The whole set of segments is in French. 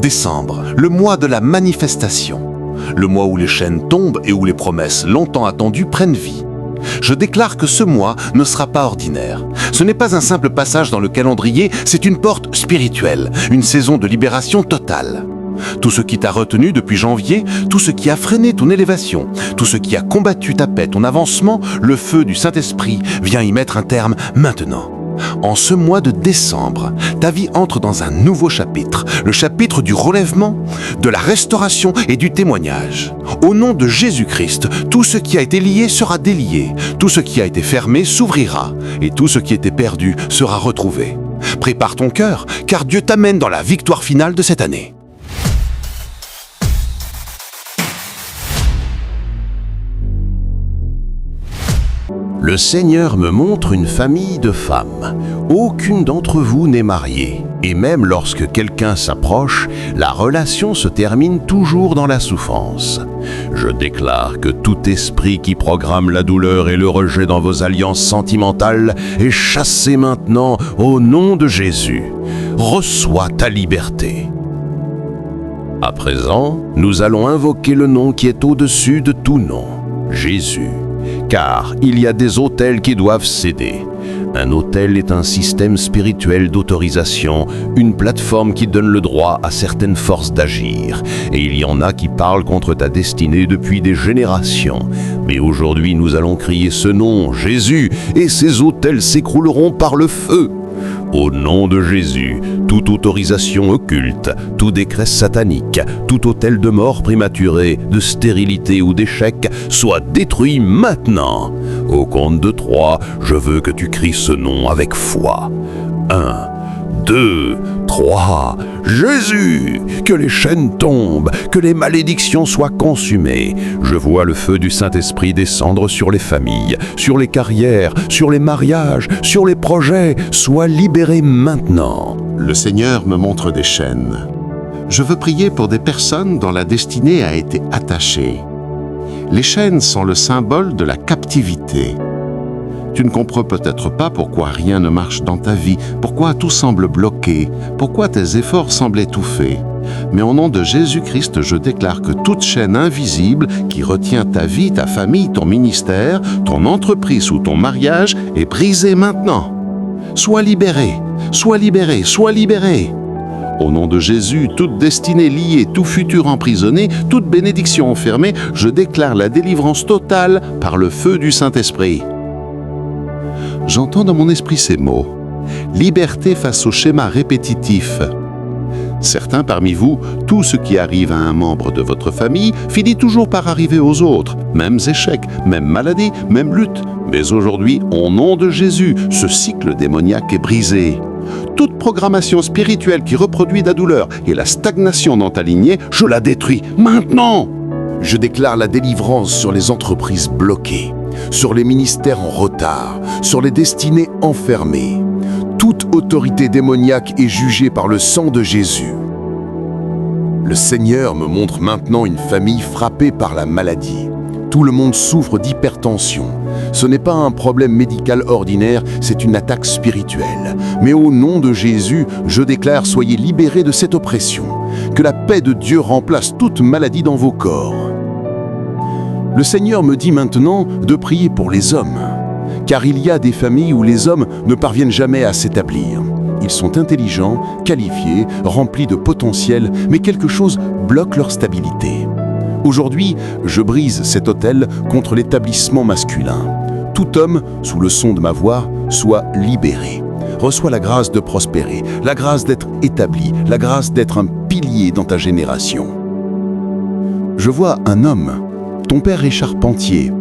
Décembre, le mois de la manifestation. Le mois où les chaînes tombent et où les promesses longtemps attendues prennent vie. Je déclare que ce mois ne sera pas ordinaire. Ce n'est pas un simple passage dans le calendrier, c'est une porte spirituelle, une saison de libération totale. Tout ce qui t'a retenu depuis janvier, tout ce qui a freiné ton élévation, tout ce qui a combattu ta paix, ton avancement, le feu du Saint-Esprit vient y mettre un terme maintenant. En ce mois de décembre, ta vie entre dans un nouveau chapitre, le chapitre du relèvement, de la restauration et du témoignage. Au nom de Jésus-Christ, tout ce qui a été lié sera délié, tout ce qui a été fermé s'ouvrira, et tout ce qui était perdu sera retrouvé. Prépare ton cœur, car Dieu t'amène dans la victoire finale de cette année. Le Seigneur me montre une famille de femmes. Aucune d'entre vous n'est mariée. Et même lorsque quelqu'un s'approche, la relation se termine toujours dans la souffrance. Je déclare que tout esprit qui programme la douleur et le rejet dans vos alliances sentimentales est chassé maintenant au nom de Jésus. Reçois ta liberté. À présent, nous allons invoquer le nom qui est au-dessus de tout nom, Jésus. Car il y a des autels qui doivent céder. Un autel est un système spirituel d'autorisation, une plateforme qui donne le droit à certaines forces d'agir. Et il y en a qui parlent contre ta destinée depuis des générations. Mais aujourd'hui, nous allons crier ce nom, Jésus, et ces autels s'écrouleront par le feu. Au nom de Jésus, toute autorisation occulte, tout décret satanique, tout autel de mort prématurée, de stérilité ou d'échec soit détruit maintenant. Au compte de 3, je veux que tu cries ce nom avec foi. 1, 2, 3, Jésus! Que les chaînes tombent, que les malédictions soient consumées. Je vois le feu du Saint-Esprit descendre sur les familles, sur les carrières, sur les mariages, sur les projets. Sois libérés maintenant. Le Seigneur me montre des chaînes. Je veux prier pour des personnes dont la destinée a été attachée. Les chaînes sont le symbole de la captivité. Tu ne comprends peut-être pas pourquoi rien ne marche dans ta vie, pourquoi tout semble bloqué, pourquoi tes efforts semblent étouffés. Mais au nom de Jésus-Christ, je déclare que toute chaîne invisible qui retient ta vie, ta famille, ton ministère, ton entreprise ou ton mariage est brisée maintenant. Sois libéré, sois libéré, sois libéré. Au nom de Jésus, toute destinée liée, tout futur emprisonné, toute bénédiction enfermée, je déclare la délivrance totale par le feu du Saint-Esprit. J'entends dans mon esprit ces mots. Liberté face au schéma répétitif. Certains parmi vous, tout ce qui arrive à un membre de votre famille finit toujours par arriver aux autres. Mêmes échecs, même maladies, même luttes. Mais aujourd'hui, au nom de Jésus, ce cycle démoniaque est brisé. Toute programmation spirituelle qui reproduit la douleur et la stagnation dans ta lignée, je la détruis maintenant. Je déclare la délivrance sur les entreprises bloquées, sur les ministères en retard, sur les destinées enfermées. Toute autorité démoniaque est jugée par le sang de Jésus. Le Seigneur me montre maintenant une famille frappée par la maladie. Tout le monde souffre d'hypertension. Ce n'est pas un problème médical ordinaire, c'est une attaque spirituelle. Mais au nom de Jésus, je déclare, soyez libérés de cette oppression. Que la paix de Dieu remplace toute maladie dans vos corps. Le Seigneur me dit maintenant de prier pour les hommes, car il y a des familles où les hommes ne parviennent jamais à s'établir. Ils sont intelligents, qualifiés, remplis de potentiel, mais quelque chose bloque leur stabilité. Aujourd'hui, je brise cet autel contre l'établissement masculin. Tout homme, sous le son de ma voix, soit libéré. Reçois la grâce de prospérer, la grâce d'être établi, la grâce d'être un pilier dans ta génération. Je vois un homme. Ton père est charpentier.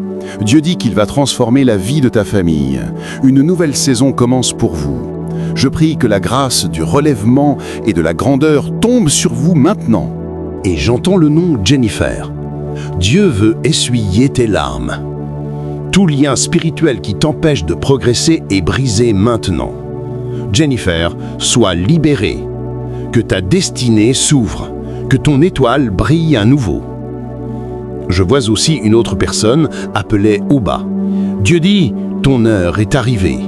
Dieu dit qu'il va transformer la vie de ta famille. Une nouvelle saison commence pour vous. Je prie que la grâce du relèvement et de la grandeur tombe sur vous maintenant. Et j'entends le nom Jennifer. Dieu veut essuyer tes larmes. Tout lien spirituel qui t'empêche de progresser est brisé maintenant. Jennifer, sois libérée. Que ta destinée s'ouvre. Que ton étoile brille à nouveau. Je vois aussi une autre personne appelée Ouba. Dieu dit, ton heure est arrivée.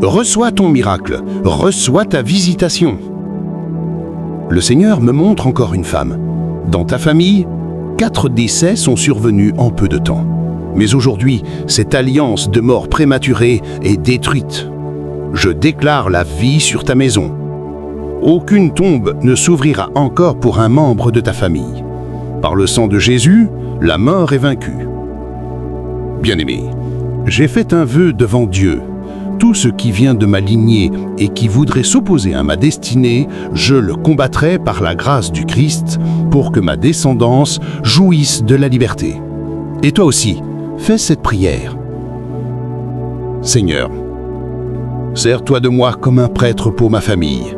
Reçois ton miracle, reçois ta visitation. Le Seigneur me montre encore une femme. Dans ta famille, 4 décès sont survenus en peu de temps. Mais aujourd'hui, cette alliance de mort prématurée est détruite. Je déclare la vie sur ta maison. Aucune tombe ne s'ouvrira encore pour un membre de ta famille. Par le sang de Jésus, la mort est vaincue. Bien-aimé, j'ai fait un vœu devant Dieu. Tout ce qui vient de ma lignée et qui voudrait s'opposer à ma destinée, je le combattrai par la grâce du Christ pour que ma descendance jouisse de la liberté. Et toi aussi, fais cette prière. Seigneur, sers-toi de moi comme un prêtre pour ma famille.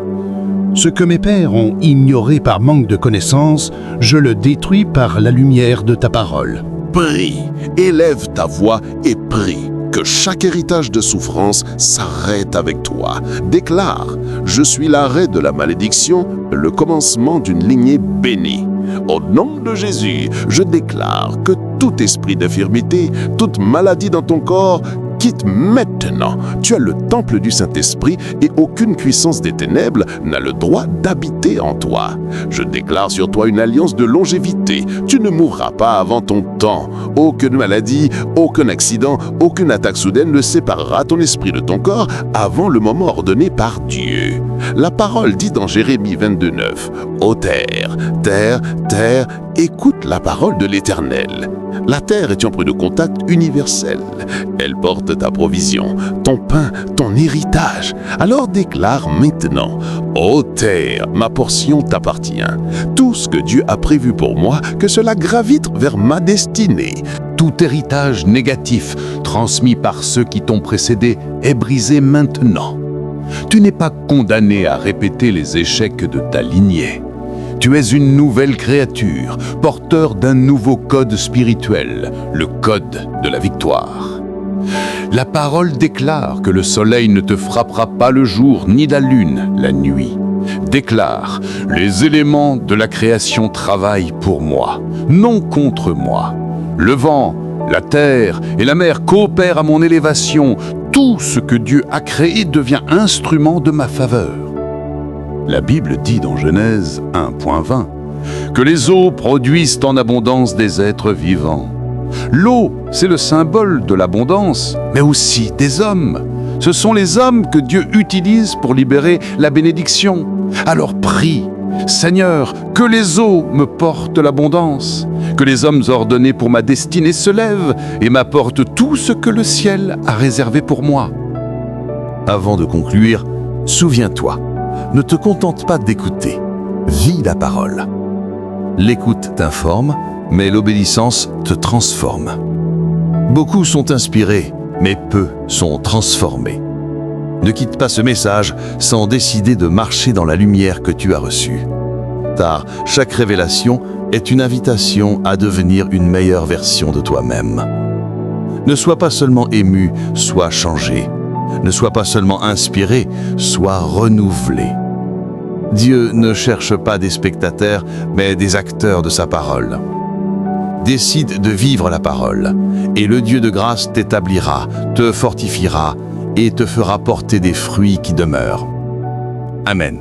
Ce que mes pères ont ignoré par manque de connaissances, je le détruis par la lumière de ta parole. Prie, élève ta voix et prie. Que chaque héritage de souffrance s'arrête avec toi. Déclare, je suis l'arrêt de la malédiction, le commencement d'une lignée bénie. Au nom de Jésus, je déclare que tout esprit d'infirmité, toute maladie dans ton corps, quitte maintenant. Tu as le temple du Saint-Esprit et aucune puissance des ténèbres n'a le droit d'habiter en toi. Je déclare sur toi une alliance de longévité. Tu ne mourras pas avant ton temps. Aucune maladie, aucun accident, aucune attaque soudaine ne séparera ton esprit de ton corps avant le moment ordonné par Dieu. La parole dit dans Jérémie 22:9, « Ô terre, terre, terre, écoute la parole de l'Éternel. » La terre est un point de contact universel. Elle porte ta provision, ton pain, ton héritage. Alors déclare maintenant, ô terre, ma portion t'appartient. Tout ce que Dieu a prévu pour moi, que cela gravite vers ma destinée. Tout héritage négatif transmis par ceux qui t'ont précédé est brisé maintenant. Tu n'es pas condamné à répéter les échecs de ta lignée. Tu es une nouvelle créature, porteur d'un nouveau code spirituel, le code de la victoire. La parole déclare que le soleil ne te frappera pas le jour, ni la lune la nuit. Déclare, les éléments de la création travaillent pour moi, non contre moi. Le vent, la terre et la mer coopèrent à mon élévation. Tout ce que Dieu a créé devient instrument de ma faveur. La Bible dit dans Genèse 1.20 que les eaux produisent en abondance des êtres vivants. L'eau, c'est le symbole de l'abondance, mais aussi des hommes. Ce sont les hommes que Dieu utilise pour libérer la bénédiction. Alors prie, Seigneur, que les eaux me portent l'abondance, que les hommes ordonnés pour ma destinée se lèvent et m'apportent tout ce que le ciel a réservé pour moi. Avant de conclure, souviens-toi, ne te contente pas d'écouter, vis la parole. L'écoute t'informe, mais l'obéissance te transforme. Beaucoup sont inspirés, mais peu sont transformés. Ne quitte pas ce message sans décider de marcher dans la lumière que tu as reçue. Car chaque révélation est une invitation à devenir une meilleure version de toi-même. Ne sois pas seulement ému, sois changé. Ne sois pas seulement inspiré, sois renouvelé. Dieu ne cherche pas des spectateurs, mais des acteurs de sa parole. Décide de vivre la parole, et le Dieu de grâce t'établira, te fortifiera et te fera porter des fruits qui demeurent. Amen.